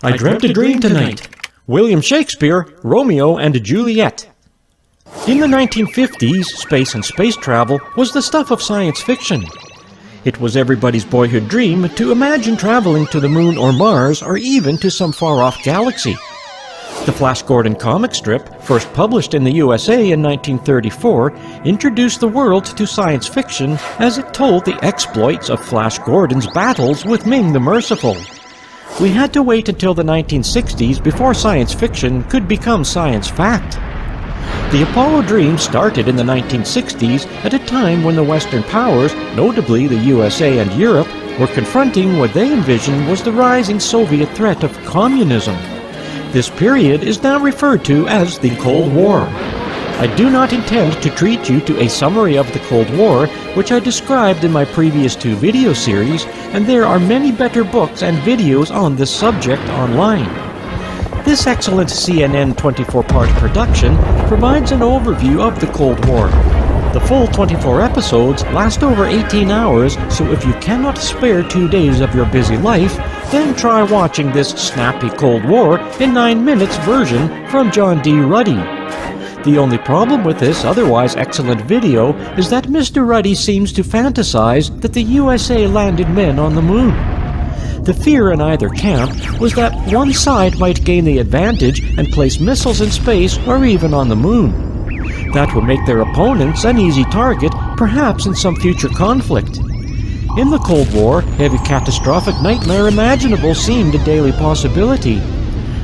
I dreamt a dream tonight. William Shakespeare, Romeo and Juliet. In the 1950s, space and space travel was the stuff of science fiction. It was everybody's boyhood dream to imagine traveling to the moon or Mars or even to some far-off galaxy. The Flash Gordon comic strip, first published in the USA in 1934, introduced the world to science fiction as it told the exploits of Flash Gordon's battles with Ming the Merciful. We had to wait until the 1960s before science fiction could become science fact. The Apollo dream started in the 1960s at a time when the Western powers, notably the USA and Europe, were confronting what they envisioned was the rising Soviet threat of communism. This period is now referred to as the Cold War. I do not intend to treat you to a summary of the Cold War, which I described in my previous two video series, and there are many better books and videos on this subject online. This excellent CNN 24-part production provides an overview of the Cold War. The full 24 episodes last over 18 hours, so if you cannot spare 2 days of your busy life, then try watching this snappy Cold War in 9 minutes version from John D. Ruddy. The only problem with this otherwise excellent video is that Mr. Ruddy seems to fantasize that the USA landed men on the moon. The fear in either camp was that one side might gain the advantage and place missiles in space or even on the moon. That would make their opponents an easy target, perhaps in some future conflict. In the Cold War, every catastrophic nightmare imaginable seemed a daily possibility.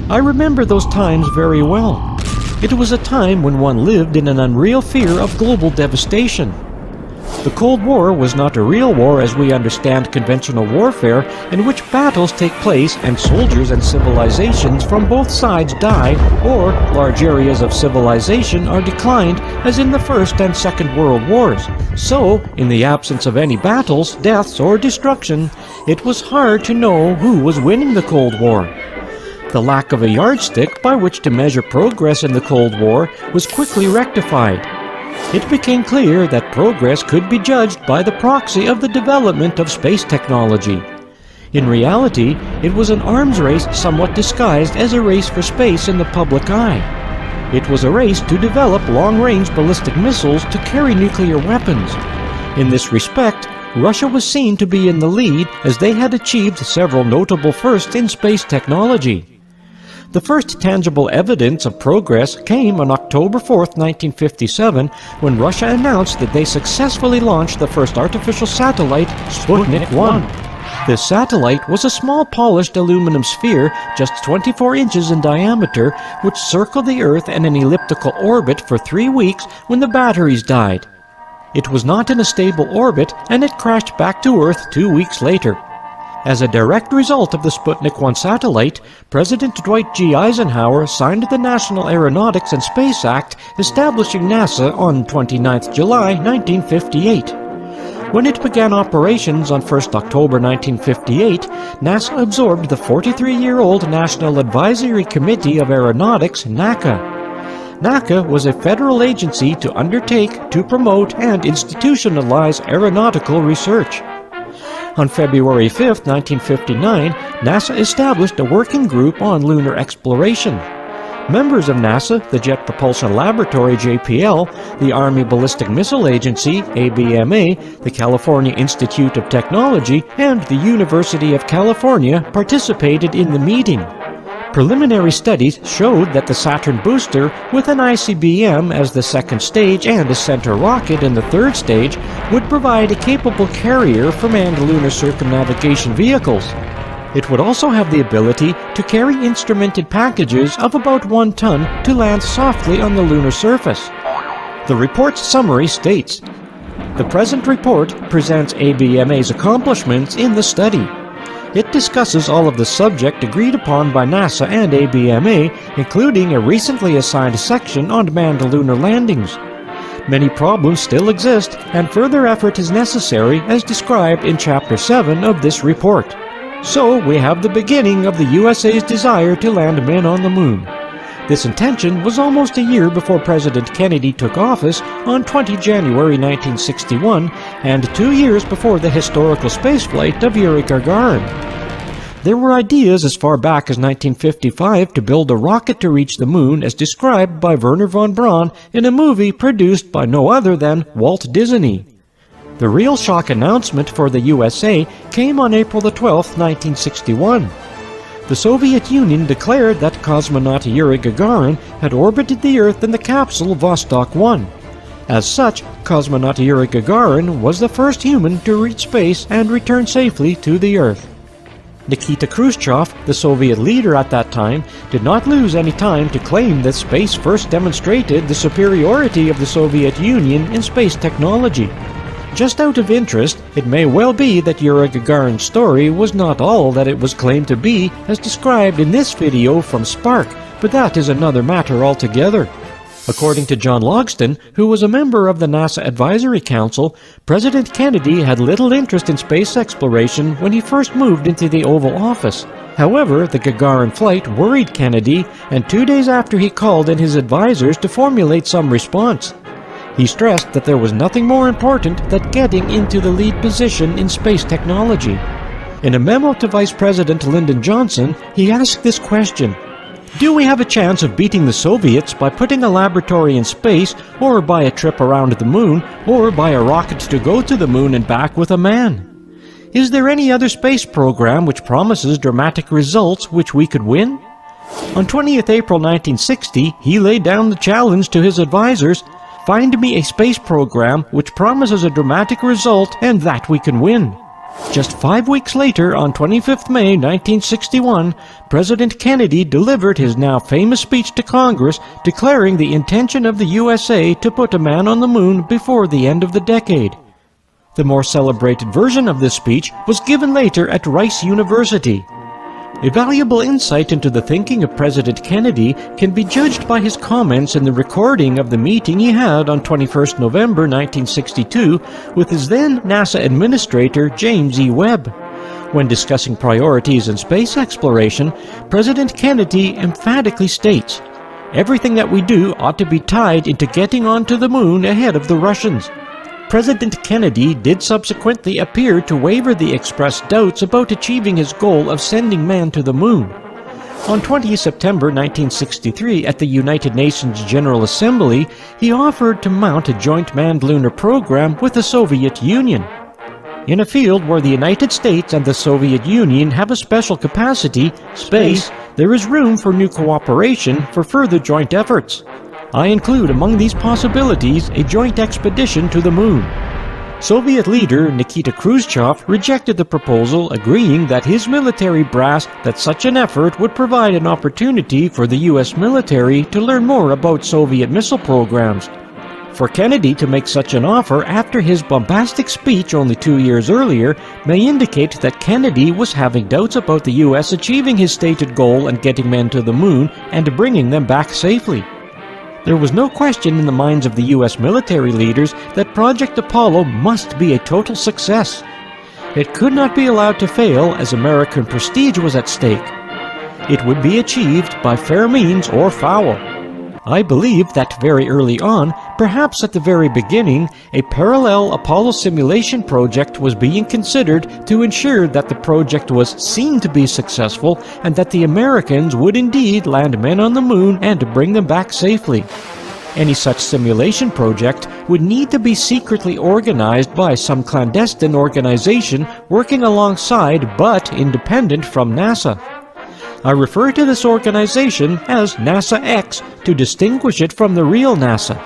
I remember those times very well. It was a time when one lived in an unreal fear of global devastation. The Cold War was not a real war as we understand conventional warfare, in which battles take place and soldiers and civilizations from both sides die, or large areas of civilization are declined, as in the First and Second World Wars. So, in the absence of any battles, deaths, or destruction, it was hard to know who was winning the Cold War. The lack of a yardstick by which to measure progress in the Cold War was quickly rectified. It became clear that progress could be judged by the proxy of the development of space technology. In reality, it was an arms race somewhat disguised as a race for space in the public eye. It was a race to develop long-range ballistic missiles to carry nuclear weapons. In this respect, Russia was seen to be in the lead as they had achieved several notable firsts in space technology. The first tangible evidence of progress came on October 4, 1957, when Russia announced that they successfully launched the first artificial satellite, Sputnik 1. This satellite was a small polished aluminum sphere just 24 inches in diameter, which circled the Earth in an elliptical orbit for 3 weeks when the batteries died. It was not in a stable orbit, and it crashed back to Earth 2 weeks later. As a direct result of the Sputnik 1 satellite, President Dwight G. Eisenhower signed the National Aeronautics and Space Act establishing NASA on 29 July 1958. When it began operations on 1 October 1958, NASA absorbed the 43-year-old National Advisory Committee of Aeronautics, NACA. NACA was a federal agency to undertake, to promote, and institutionalize aeronautical research. On February 5, 1959, NASA established a working group on lunar exploration. Members of NASA, the Jet Propulsion Laboratory JPL, the Army Ballistic Missile Agency ABMA, the California Institute of Technology, and the University of California participated in the meeting. Preliminary studies showed that the Saturn booster, with an ICBM as the second stage and a center rocket in the third stage, would provide a capable carrier for manned lunar circumnavigation vehicles. It would also have the ability to carry instrumented packages of about 1 ton to land softly on the lunar surface. The report's summary states, "The present report presents ABMA's accomplishments in the study. It discusses all of the subject agreed upon by NASA and ABMA, including a recently assigned section on manned lunar landings. Many problems still exist, and further effort is necessary as described in Chapter 7 of this report. So we have the beginning of the USA's desire to land men on the moon. This intention was almost a year before President Kennedy took office on 20 January 1961, and 2 years before the historical spaceflight of Yuri Gagarin. There were ideas as far back as 1955 to build a rocket to reach the moon as described by Wernher von Braun in a movie produced by no other than Walt Disney. The real shock announcement for the USA came on April 12, 1961. The Soviet Union declared that cosmonaut Yuri Gagarin had orbited the Earth in the capsule Vostok 1. As such, cosmonaut Yuri Gagarin was the first human to reach space and return safely to the Earth. Nikita Khrushchev, the Soviet leader at that time, did not lose any time to claim that space first demonstrated the superiority of the Soviet Union in space technology. Just out of interest, it may well be that Yuri Gagarin's story was not all that it was claimed to be as described in this video from Spark, but that is another matter altogether. According to John Logston, who was a member of the NASA Advisory Council, President Kennedy had little interest in space exploration when he first moved into the Oval Office. However, the Gagarin flight worried Kennedy, and 2 days after he called in his advisors to formulate some response. He stressed that there was nothing more important than getting into the lead position in space technology. In a memo to Vice President Lyndon Johnson, he asked this question: do we have a chance of beating the Soviets by putting a laboratory in space, or by a trip around the moon, or by a rocket to go to the moon and back with a man? Is there any other space program which promises dramatic results which we could win? On 20th April 1960, he laid down the challenge to his advisors: find me a space program which promises a dramatic result and that we can win. Just 5 weeks later, on 25th May 1961, President Kennedy delivered his now famous speech to Congress declaring the intention of the USA to put a man on the moon before the end of the decade. The more celebrated version of this speech was given later at Rice University. A valuable insight into the thinking of President Kennedy can be judged by his comments in the recording of the meeting he had on 21st November 1962 with his then NASA Administrator James E. Webb. When discussing priorities in space exploration, President Kennedy emphatically states, "Everything that we do ought to be tied into getting onto the moon ahead of the Russians." President Kennedy did subsequently appear to waver the expressed doubts about achieving his goal of sending man to the moon. On 20 September 1963 at the United Nations General Assembly, he offered to mount a joint manned lunar program with the Soviet Union. In a field where the United States and the Soviet Union have a special capacity, space, there is room for new cooperation for further joint efforts. I include among these possibilities a joint expedition to the moon. Soviet leader Nikita Khrushchev rejected the proposal, agreeing that his military brass that such an effort would provide an opportunity for the U.S. military to learn more about Soviet missile programs. For Kennedy to make such an offer after his bombastic speech only 2 years earlier may indicate that Kennedy was having doubts about the U.S. achieving his stated goal and getting men to the moon and bringing them back safely. There was no question in the minds of the U.S. military leaders that Project Apollo must be a total success. It could not be allowed to fail as American prestige was at stake. It would be achieved by fair means or foul. I believe that very early on, perhaps at the very beginning, a parallel Apollo simulation project was being considered to ensure that the project was seen to be successful and that the Americans would indeed land men on the moon and bring them back safely. Any such simulation project would need to be secretly organized by some clandestine organization working alongside but independent from NASA. I refer to this organization as NASA X to distinguish it from the real NASA.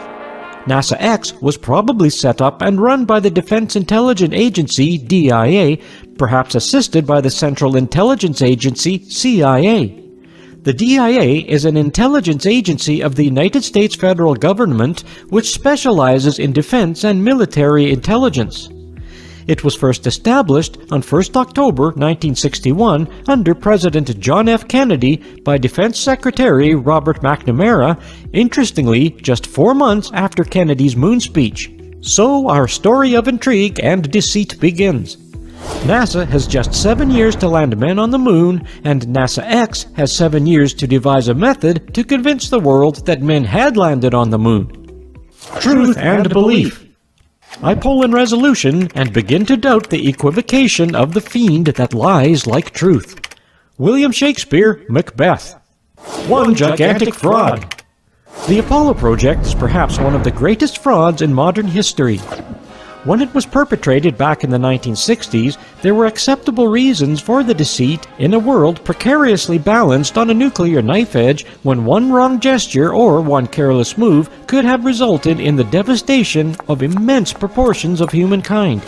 NASA X was probably set up and run by the Defense Intelligence Agency, DIA, perhaps assisted by the Central Intelligence Agency, CIA. The DIA is an intelligence agency of the United States federal government which specializes in defense and military intelligence. It was first established on 1st October 1961 under President John F. Kennedy by Defense Secretary Robert McNamara, interestingly just 4 months after Kennedy's moon speech. So our story of intrigue and deceit begins. NASA has just 7 years to land men on the moon, and NASA X has 7 years to devise a method to convince the world that men had landed on the moon. Truth and belief. I pull in resolution and begin to doubt the equivocation of the fiend that lies like truth. William Shakespeare, Macbeth. One gigantic fraud. The Apollo project is perhaps one of the greatest frauds in modern history. When it was perpetrated back in the 1960s, there were acceptable reasons for the deceit in a world precariously balanced on a nuclear knife edge when one wrong gesture or one careless move could have resulted in the devastation of immense proportions of humankind.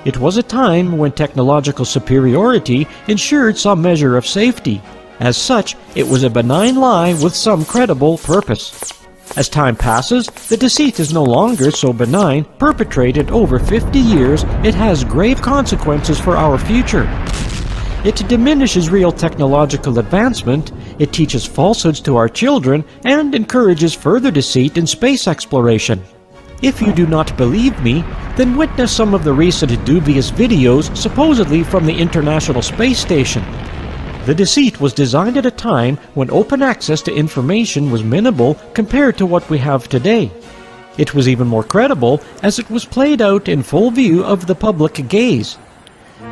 It was a time when technological superiority ensured some measure of safety. As such, it was a benign lie with some credible purpose. As time passes, the deceit is no longer so benign. Perpetrated over 50 years, it has grave consequences for our future. It diminishes real technological advancement, it teaches falsehoods to our children, and encourages further deceit in space exploration. If you do not believe me, then witness some of the recent dubious videos supposedly from the International Space Station. The deceit was designed at a time when open access to information was minimal compared to what we have today. It was even more credible as it was played out in full view of the public gaze.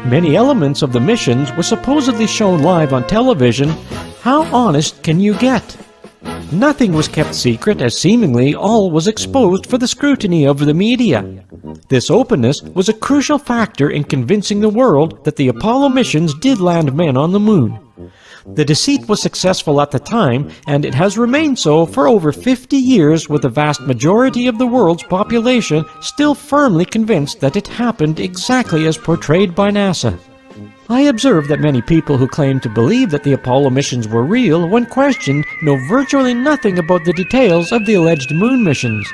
Many elements of the missions were supposedly shown live on television. How honest can you get? Nothing was kept secret, as seemingly all was exposed for the scrutiny of the media. This openness was a crucial factor in convincing the world that the Apollo missions did land men on the moon. The deceit was successful at the time, and it has remained so for over 50 years, with the vast majority of the world's population still firmly convinced that it happened exactly as portrayed by NASA. I observe that many people who claim to believe that the Apollo missions were real, when questioned, know virtually nothing about the details of the alleged moon missions.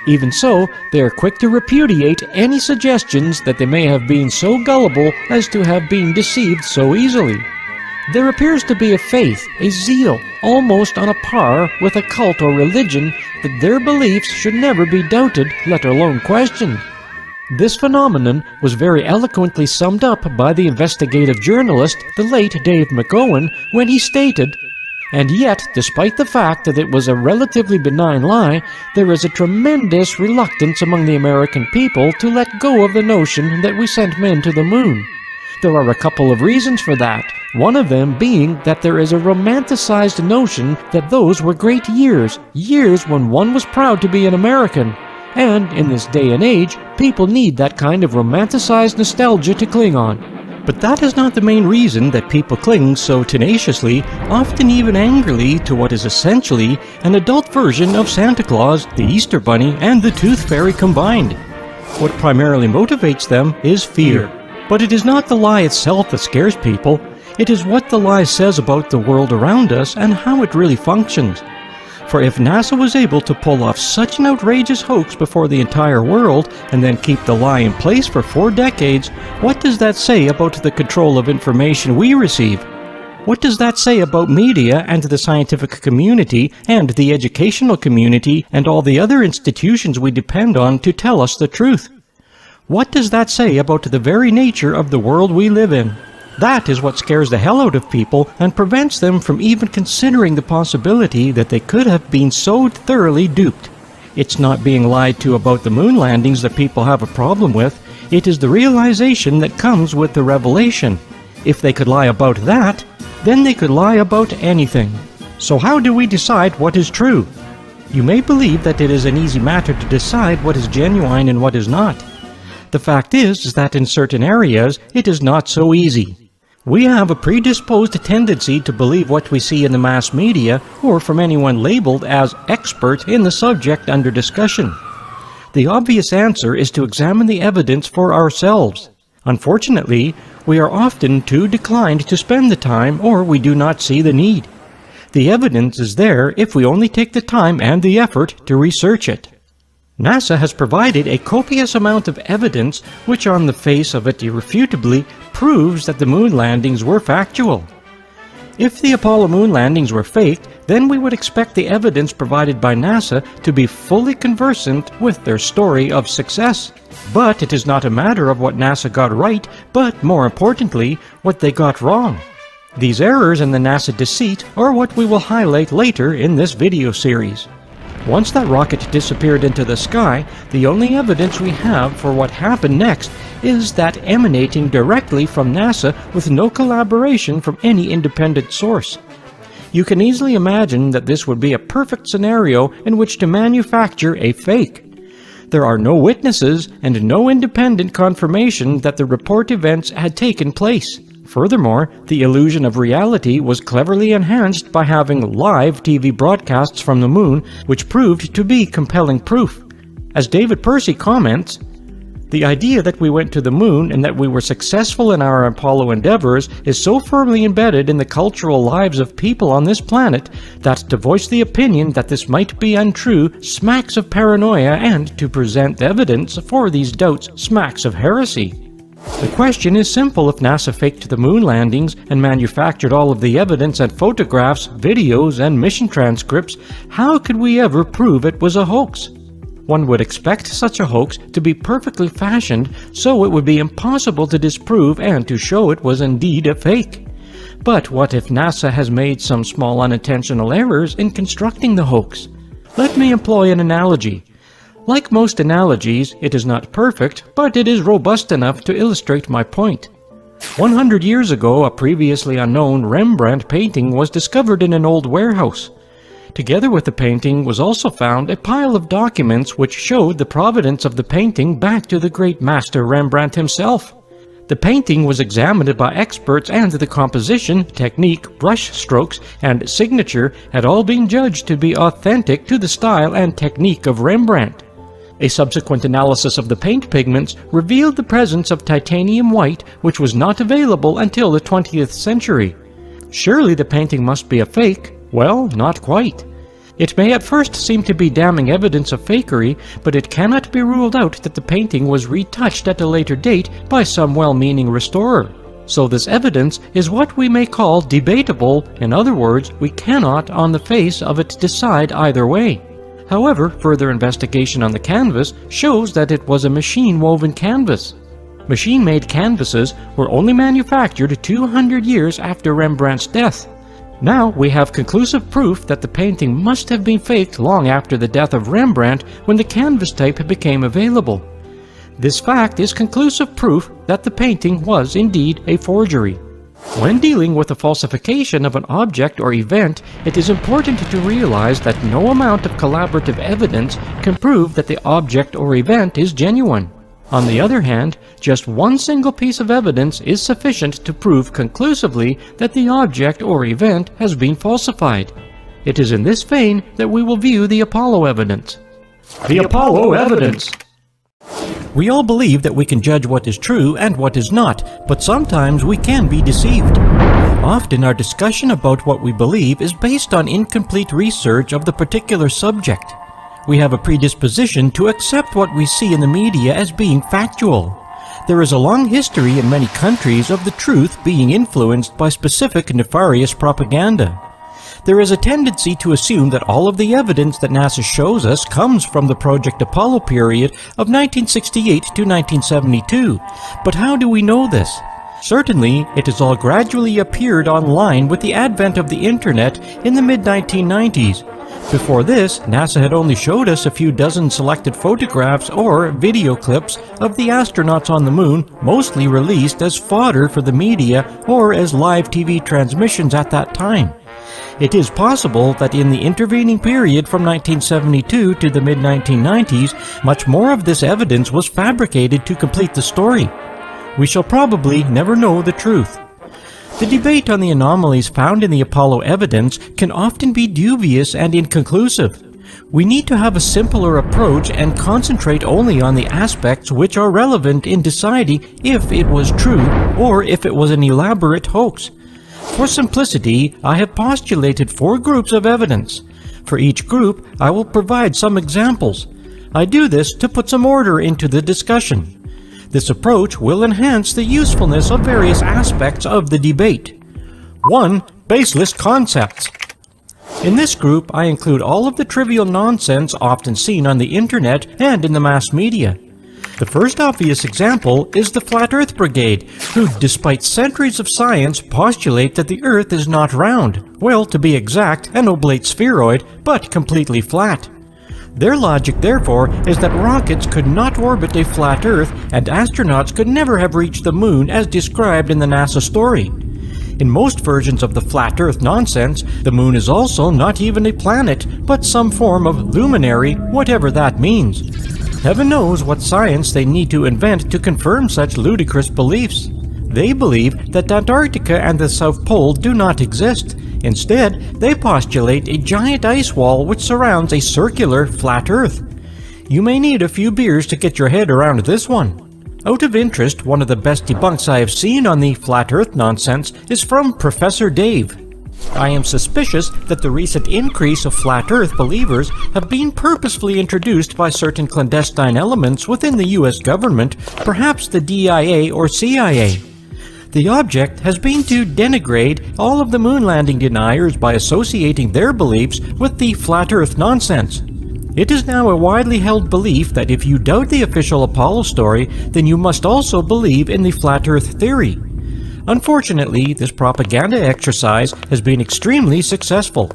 Even so, they are quick to repudiate any suggestions that they may have been so gullible as to have been deceived so easily. There appears to be a faith, a zeal, almost on a par with a cult or religion, that their beliefs should never be doubted, let alone questioned. This phenomenon was very eloquently summed up by the investigative journalist, the late Dave McGowan, when he stated, "And yet, despite the fact that it was a relatively benign lie, there is a tremendous reluctance among the American people to let go of the notion that we sent men to the moon. There are a couple of reasons for that, one of them being that there is a romanticized notion that those were great years, years when one was proud to be an American. And in this day and age, people need that kind of romanticized nostalgia to cling on." But that is not the main reason that people cling so tenaciously, often even angrily, to what is essentially an adult version of Santa Claus, the Easter Bunny, and the Tooth Fairy combined. What primarily motivates them is fear. But it is not the lie itself that scares people, it is what the lie says about the world around us and how it really functions. For if NASA was able to pull off such an outrageous hoax before the entire world and then keep the lie in place for 4 decades, what does that say about the control of information we receive? What does that say about media and the scientific community and the educational community and all the other institutions we depend on to tell us the truth? What does that say about the very nature of the world we live in? That is what scares the hell out of people and prevents them from even considering the possibility that they could have been so thoroughly duped. It's not being lied to about the moon landings that people have a problem with. It is the realization that comes with the revelation. If they could lie about that, then they could lie about anything. So how do we decide what is true? You may believe that it is an easy matter to decide what is genuine and what is not. The fact is that in certain areas, it is not so easy. We have a predisposed tendency to believe what we see in the mass media or from anyone labeled as expert in the subject under discussion. The obvious answer is to examine the evidence for ourselves. Unfortunately, we are often too declined to spend the time, or we do not see the need. The evidence is there if we only take the time and the effort to research it. NASA has provided a copious amount of evidence which on the face of it irrefutably proves that the moon landings were factual. If the Apollo moon landings were faked, then we would expect the evidence provided by NASA to be fully conversant with their story of success. But it is not a matter of what NASA got right, but more importantly, what they got wrong. These errors in the NASA deceit are what we will highlight later in this video series. Once that rocket disappeared into the sky, the only evidence we have for what happened next is that emanating directly from NASA with no collaboration from any independent source. You can easily imagine that this would be a perfect scenario in which to manufacture a fake. There are no witnesses and no independent confirmation that the report events had taken place. Furthermore, the illusion of reality was cleverly enhanced by having live TV broadcasts from the moon, which proved to be compelling proof. As David Percy comments, "The idea that we went to the moon and that we were successful in our Apollo endeavors is so firmly embedded in the cultural lives of people on this planet that to voice the opinion that this might be untrue smacks of paranoia, and to present evidence for these doubts smacks of heresy." The question is simple: if NASA faked the moon landings and manufactured all of the evidence and photographs, videos, and mission transcripts, how could we ever prove it was a hoax? One would expect such a hoax to be perfectly fashioned, so it would be impossible to disprove and to show it was indeed a fake. But what if NASA has made some small unintentional errors in constructing the hoax? Let me employ an analogy. Like most analogies, it is not perfect, but it is robust enough to illustrate my point. 100 years ago, a previously unknown Rembrandt painting was discovered in an old warehouse. Together with the painting was also found a pile of documents which showed the provenance of the painting back to the great master Rembrandt himself. The painting was examined by experts, and the composition, technique, brush strokes, and signature had all been judged to be authentic to the style and technique of Rembrandt. A subsequent analysis of the paint pigments revealed the presence of titanium white, which was not available until the 20th century. Surely the painting must be a fake? Well, not quite. It may at first seem to be damning evidence of fakery, but it cannot be ruled out that the painting was retouched at a later date by some well-meaning restorer. So this evidence is what we may call debatable. In other words, we cannot on the face of it decide either way. However, further investigation on the canvas shows that it was a machine-woven canvas. Machine-made canvases were only manufactured 200 years after Rembrandt's death. Now we have conclusive proof that the painting must have been faked long after the death of Rembrandt, when the canvas type became available. This fact is conclusive proof that the painting was indeed a forgery. When dealing with the falsification of an object or event, it is important to realize that no amount of collaborative evidence can prove that the object or event is genuine. On the other hand, just one single piece of evidence is sufficient to prove conclusively that the object or event has been falsified. It is in this vein that we will view the Apollo evidence. The Apollo evidence. We all believe that we can judge what is true and what is not, but sometimes we can be deceived. Often our discussion about what we believe is based on incomplete research of the particular subject. We have a predisposition to accept what we see in the media as being factual. There is a long history in many countries of the truth being influenced by specific nefarious propaganda. There is a tendency to assume that all of the evidence that NASA shows us comes from the Project Apollo period of 1968 to 1972. But how do we know this? Certainly, it has all gradually appeared online with the advent of the Internet in the mid-1990s. Before this, NASA had only showed us a few dozen selected photographs or video clips of the astronauts on the moon, mostly released as fodder for the media or as live TV transmissions at that time. It is possible that in the intervening period from 1972 to the mid-1990s, much more of this evidence was fabricated to complete the story. We shall probably never know the truth. The debate on the anomalies found in the Apollo evidence can often be dubious and inconclusive. We need to have a simpler approach and concentrate only on the aspects which are relevant in deciding if it was true or if it was an elaborate hoax. For simplicity, I have postulated 4 groups of evidence. For each group, I will provide some examples. I do this to put some order into the discussion. This approach will enhance the usefulness of various aspects of the debate. 1. Baseless concepts. In this group, I include all of the trivial nonsense often seen on the internet and in the mass media. The first obvious example is the Flat Earth Brigade, who, despite centuries of science, postulate that the Earth is not round, well, to be exact, an oblate spheroid, but completely flat. Their logic, therefore, is that rockets could not orbit a flat Earth and astronauts could never have reached the moon as described in the NASA story. In most versions of the flat Earth nonsense, the moon is also not even a planet, but some form of luminary, whatever that means. Heaven knows what science they need to invent to confirm such ludicrous beliefs. They believe that Antarctica and the South Pole do not exist. Instead, they postulate a giant ice wall which surrounds a circular, flat Earth. You may need a few beers to get your head around this one. Out of interest, one of the best debunks I have seen on the flat Earth nonsense is from Professor Dave. I am suspicious that the recent increase of flat Earth believers have been purposefully introduced by certain clandestine elements within the US government, perhaps the DIA or CIA. The object has been to denigrate all of the moon landing deniers by associating their beliefs with the flat Earth nonsense. It is now a widely held belief that if you doubt the official Apollo story, then you must also believe in the flat Earth theory. Unfortunately, this propaganda exercise has been extremely successful.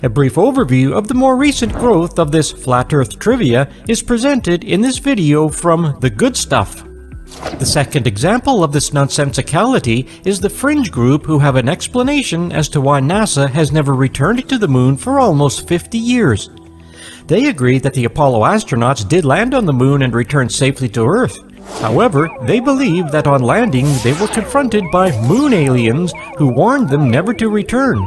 A brief overview of the more recent growth of this flat Earth trivia is presented in this video from The Good Stuff. The second example of this nonsensicality is the fringe group who have an explanation as to why NASA has never returned to the moon for almost 50 years. They agree that the Apollo astronauts did land on the moon and return safely to Earth. However, they believe that on landing they were confronted by moon aliens who warned them never to return.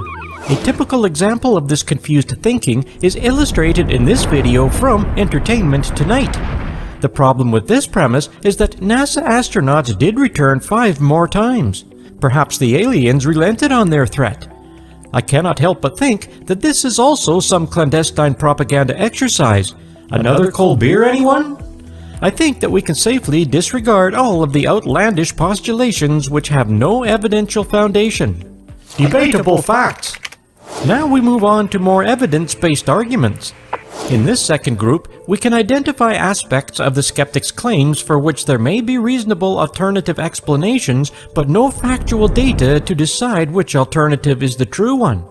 A typical example of this confused thinking is illustrated in this video from Entertainment Tonight. The problem with this premise is that NASA astronauts did return 5 more times. Perhaps the aliens relented on their threat. I cannot help but think that this is also some clandestine propaganda exercise. Another cold beer, anyone? I think that we can safely disregard all of the outlandish postulations which have no evidential foundation. Debatable facts. Now we move on to more evidence-based arguments. In this second group, we can identify aspects of the skeptic's claims for which there may be reasonable alternative explanations, but no factual data to decide which alternative is the true one.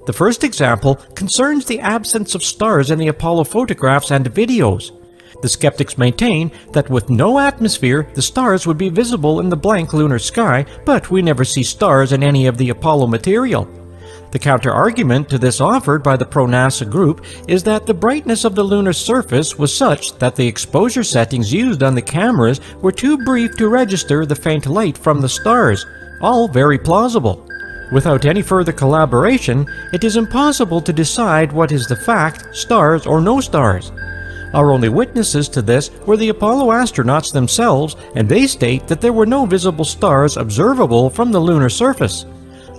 The first example concerns the absence of stars in the Apollo photographs and videos. The skeptics maintain that with no atmosphere, the stars would be visible in the blank lunar sky, but we never see stars in any of the Apollo material. The counter-argument to this offered by the pro-NASA group is that the brightness of the lunar surface was such that the exposure settings used on the cameras were too brief to register the faint light from the stars, all very plausible. Without any further collaboration, it is impossible to decide what is the fact, stars or no stars. Our only witnesses to this were the Apollo astronauts themselves, and they state that there were no visible stars observable from the lunar surface.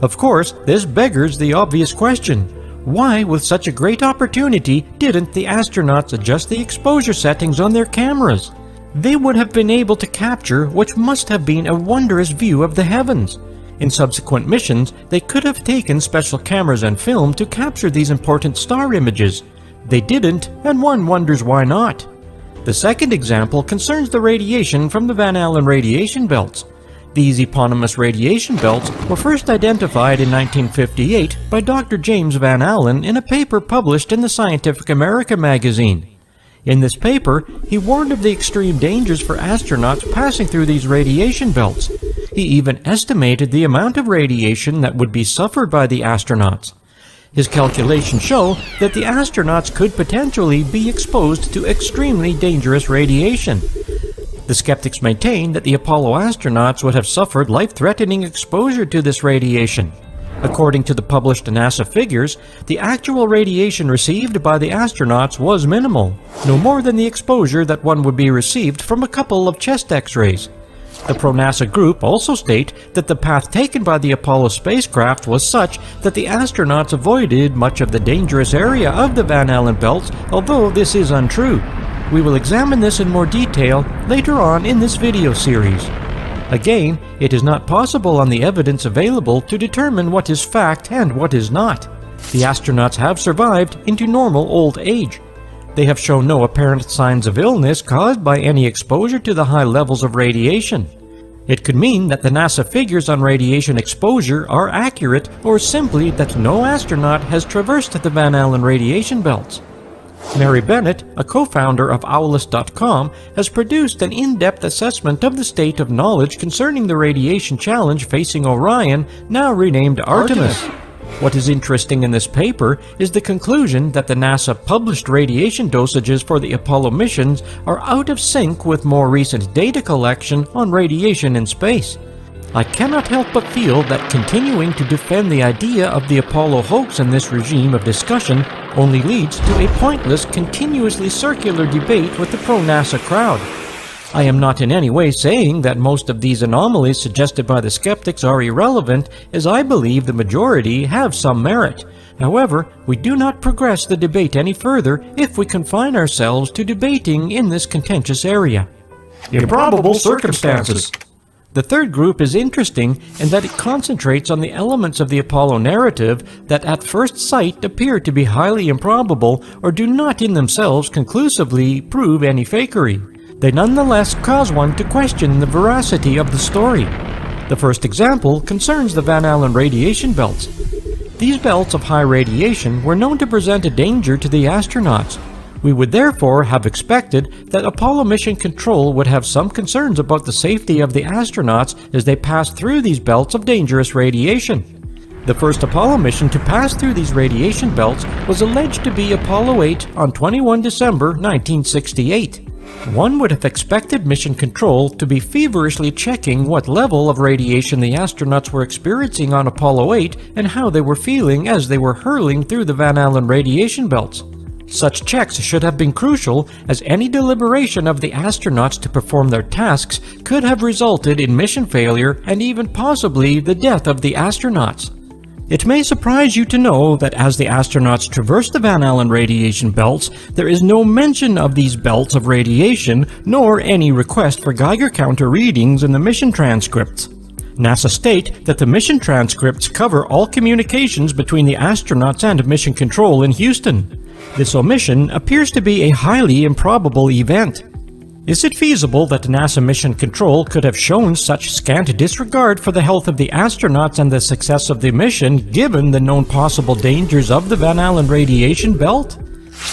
Of course, this beggars the obvious question. Why, with such a great opportunity, didn't the astronauts adjust the exposure settings on their cameras? They would have been able to capture what must have been a wondrous view of the heavens. In subsequent missions, they could have taken special cameras and film to capture these important star images. They didn't, and one wonders why not. The second example concerns the radiation from the Van Allen radiation belts. These eponymous radiation belts were first identified in 1958 by Dr. James Van Allen in a paper published in the Scientific American magazine. In this paper, he warned of the extreme dangers for astronauts passing through these radiation belts. He even estimated the amount of radiation that would be suffered by the astronauts. His calculations show that the astronauts could potentially be exposed to extremely dangerous radiation. The skeptics maintain that the Apollo astronauts would have suffered life-threatening exposure to this radiation. According to the published NASA figures, the actual radiation received by the astronauts was minimal, no more than the exposure that one would be received from a couple of chest X-rays. The pro-NASA group also state that the path taken by the Apollo spacecraft was such that the astronauts avoided much of the dangerous area of the Van Allen belts, although this is untrue. We will examine this in more detail later on in this video series. Again, it is not possible on the evidence available to determine what is fact and what is not. The astronauts have survived into normal old age. They have shown no apparent signs of illness caused by any exposure to the high levels of radiation. It could mean that the NASA figures on radiation exposure are accurate, or simply that no astronaut has traversed the Van Allen radiation belts. Mary Bennett, a co-founder of Owlist.com, has produced an in-depth assessment of the state of knowledge concerning the radiation challenge facing Orion, now renamed Artemis. What is interesting in this paper is the conclusion that the NASA published radiation dosages for the Apollo missions are out of sync with more recent data collection on radiation in space. I cannot help but feel that continuing to defend the idea of the Apollo hoax in this regime of discussion only leads to a pointless, continuously circular debate with the pro-NASA crowd. I am not in any way saying that most of these anomalies suggested by the skeptics are irrelevant, as I believe the majority have some merit. However, we do not progress the debate any further if we confine ourselves to debating in this contentious area. Improbable circumstances. The third group is interesting in that it concentrates on the elements of the Apollo narrative that at first sight appear to be highly improbable or do not in themselves conclusively prove any fakery. They nonetheless cause one to question the veracity of the story. The first example concerns the Van Allen radiation belts. These belts of high radiation were known to present a danger to the astronauts. We would therefore have expected that Apollo Mission Control would have some concerns about the safety of the astronauts as they passed through these belts of dangerous radiation. The first Apollo mission to pass through these radiation belts was alleged to be Apollo 8 on 21 December 1968. One would have expected Mission Control to be feverishly checking what level of radiation the astronauts were experiencing on Apollo 8 and how they were feeling as they were hurling through the Van Allen radiation belts. Such checks should have been crucial, as any deliberation of the astronauts to perform their tasks could have resulted in mission failure and even possibly the death of the astronauts. It may surprise you to know that as the astronauts traverse the Van Allen radiation belts, there is no mention of these belts of radiation, nor any request for Geiger counter readings in the mission transcripts. NASA state that the mission transcripts cover all communications between the astronauts and Mission Control in Houston. This omission appears to be a highly improbable event. Is it feasible that NASA Mission Control could have shown such scant disregard for the health of the astronauts and the success of the mission given the known possible dangers of the Van Allen radiation belt?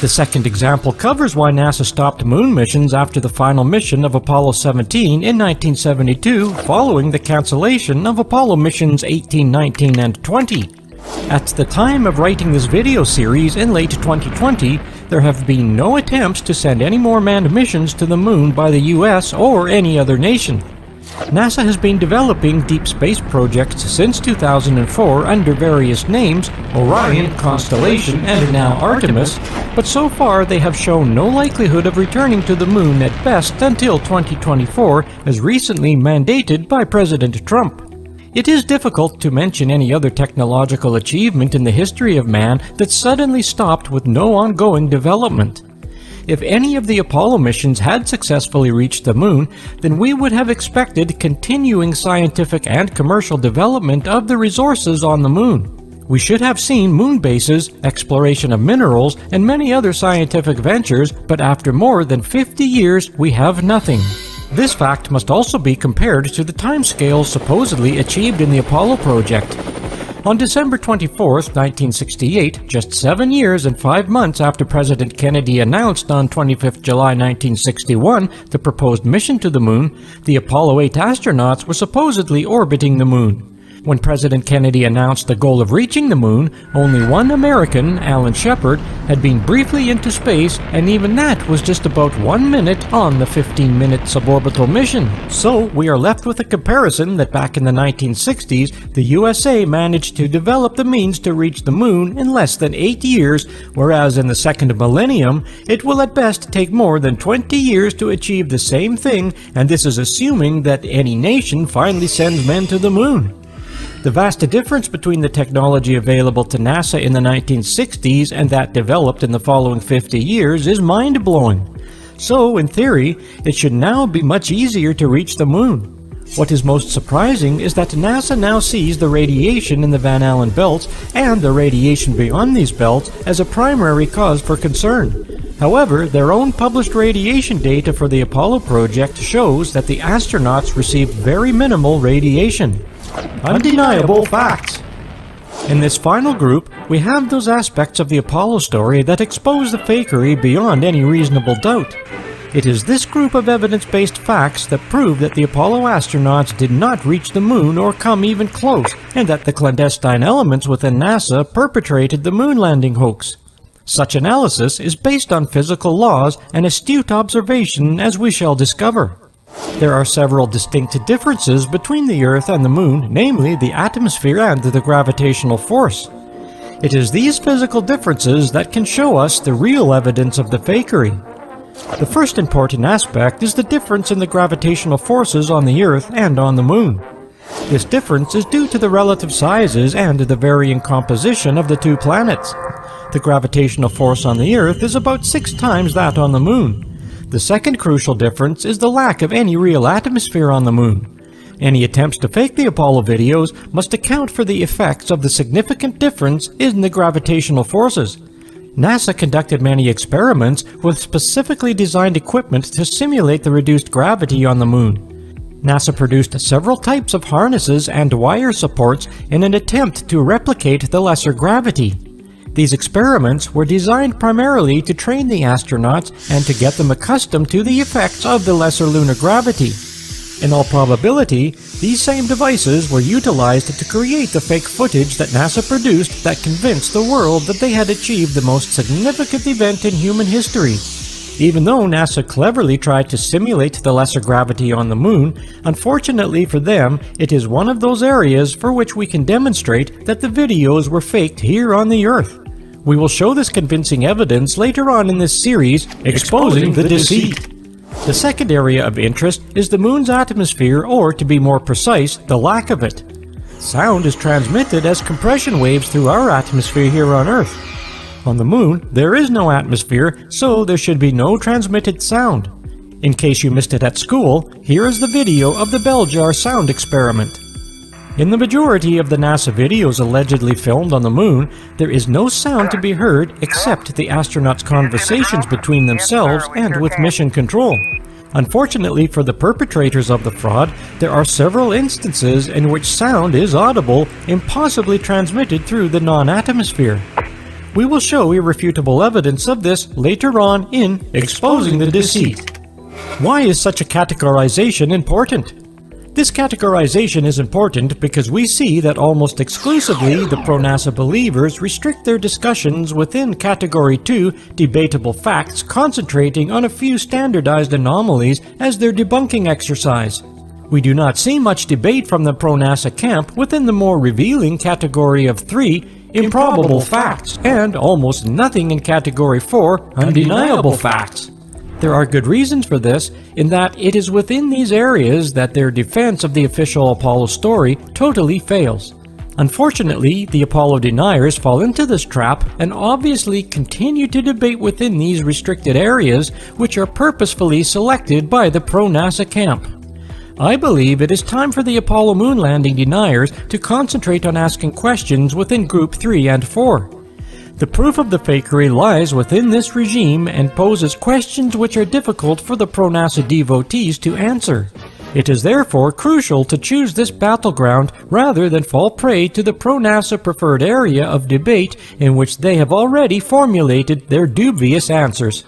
The second example covers why NASA stopped moon missions after the final mission of Apollo 17 in 1972 following the cancellation of Apollo missions 18, 19, and 20. At the time of writing this video series in late 2020, there have been no attempts to send any more manned missions to the moon by the US or any other nation. NASA has been developing deep space projects since 2004 under various names, Orion, Constellation, and now Artemis, but so far they have shown no likelihood of returning to the moon at best until 2024, as recently mandated by President Trump. It is difficult to mention any other technological achievement in the history of man that suddenly stopped with no ongoing development. If any of the Apollo missions had successfully reached the moon, then we would have expected continuing scientific and commercial development of the resources on the moon. We should have seen moon bases, exploration of minerals, and many other scientific ventures, but after more than 50 years, we have nothing. This fact must also be compared to the timescales supposedly achieved in the Apollo project. On December 24, 1968, just 7 years and 5 months after President Kennedy announced on 25 July 1961 the proposed mission to the moon, the Apollo 8 astronauts were supposedly orbiting the moon. When President Kennedy announced the goal of reaching the moon, only one American, Alan Shepard, had been briefly into space, and even that was just about 1 minute on the 15-minute suborbital mission. So we are left with a comparison that back in the 1960s, the USA managed to develop the means to reach the moon in less than 8 years, whereas in the second millennium, it will at best take more than 20 years to achieve the same thing, and this is assuming that any nation finally sends men to the moon. The vast difference between the technology available to NASA in the 1960s and that developed in the following 50 years is mind-blowing. So, in theory, it should now be much easier to reach the moon. What is most surprising is that NASA now sees the radiation in the Van Allen belts and the radiation beyond these belts as a primary cause for concern. However, their own published radiation data for the Apollo project shows that the astronauts received very minimal radiation. Undeniable facts. In this final group, we have those aspects of the Apollo story that expose the fakery beyond any reasonable doubt. It is this group of evidence-based facts that prove that the Apollo astronauts did not reach the moon or come even close, and that the clandestine elements within NASA perpetrated the moon landing hoax. Such analysis is based on physical laws and astute observation, as we shall discover. There are several distinct differences between the Earth and the Moon, namely the atmosphere and the gravitational force. It is these physical differences that can show us the real evidence of the fakery. The first important aspect is the difference in the gravitational forces on the Earth and on the Moon. This difference is due to the relative sizes and the varying composition of the two planets. The gravitational force on the Earth is about 6 times that on the Moon. The second crucial difference is the lack of any real atmosphere on the Moon. Any attempts to fake the Apollo videos must account for the effects of the significant difference in the gravitational forces. NASA conducted many experiments with specifically designed equipment to simulate the reduced gravity on the Moon. NASA produced several types of harnesses and wire supports in an attempt to replicate the lesser gravity. These experiments were designed primarily to train the astronauts and to get them accustomed to the effects of the lesser lunar gravity. In all probability, these same devices were utilized to create the fake footage that NASA produced that convinced the world that they had achieved the most significant event in human history. Even though NASA cleverly tried to simulate the lesser gravity on the Moon, unfortunately for them, it is one of those areas for which we can demonstrate that the videos were faked here on the Earth. We will show this convincing evidence later on in this series, Exposing the Deceit. The second area of interest is the Moon's atmosphere, or to be more precise, the lack of it. Sound is transmitted as compression waves through our atmosphere here on Earth. On the Moon, there is no atmosphere, so there should be no transmitted sound. In case you missed it at school, here is the video of the bell jar sound experiment. In the majority of the NASA videos allegedly filmed on the Moon, there is no sound to be heard except the astronauts' conversations between themselves and with mission control. Unfortunately for the perpetrators of the fraud, there are several instances in which sound is audible, impossibly transmitted through the non-atmosphere. We will show irrefutable evidence of this later on in Exposing the Deceit. Why is such a categorization important? This categorization is important because we see that almost exclusively the pro-NASA believers restrict their discussions within Category 2 debatable facts, concentrating on a few standardized anomalies as their debunking exercise. We do not see much debate from the pro-NASA camp within the more revealing Category of 3 improbable facts, and almost nothing in Category 4 undeniable facts. There are good reasons for this, in that it is within these areas that their defense of the official Apollo story totally fails. Unfortunately, the Apollo deniers fall into this trap and obviously continue to debate within these restricted areas, which are purposefully selected by the pro-NASA camp. I believe it is time for the Apollo moon landing deniers to concentrate on asking questions within Group 3 and 4. The proof of the fakery lies within this regime and poses questions which are difficult for the pro-NASA devotees to answer. It is therefore crucial to choose this battleground rather than fall prey to the pro-NASA preferred area of debate in which they have already formulated their dubious answers.